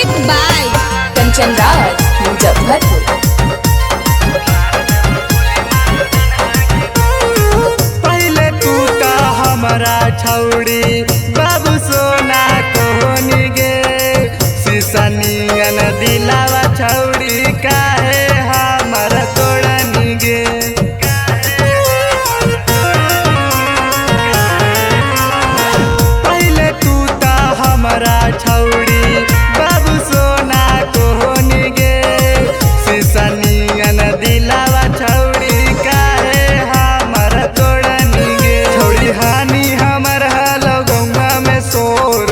Music by Kanchan Raj Muzaffarpur. पहले तू तो हमारा छौड़ी बाबू सोना कोहनी गे सिसनियन दिलावा छौड़ी काहे हमारा तोड़नी गे। पहले तू तो हमारा छौड़ी बाबू सोना कोहनी गे सिसनियन दिलावा छौड़ी काहे हमारा तोड़नी गे। छौड़ी हानि हमर हलो गौवा में शोर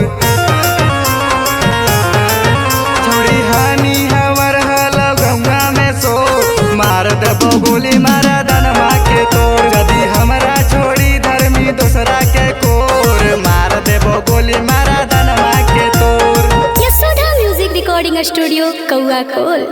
छौड़ी हानि हमर हलो गौवा में शोर मार देबो गोली मारा दनमा के तोड़ यदि हमरा छोड़ी धर्मी दोसरा के कोर मार देबो गोली मारा दनमा के तोड़। यशोदा म्यूजिक रिकॉर्डिंग स्टूडियो कौआ कोल।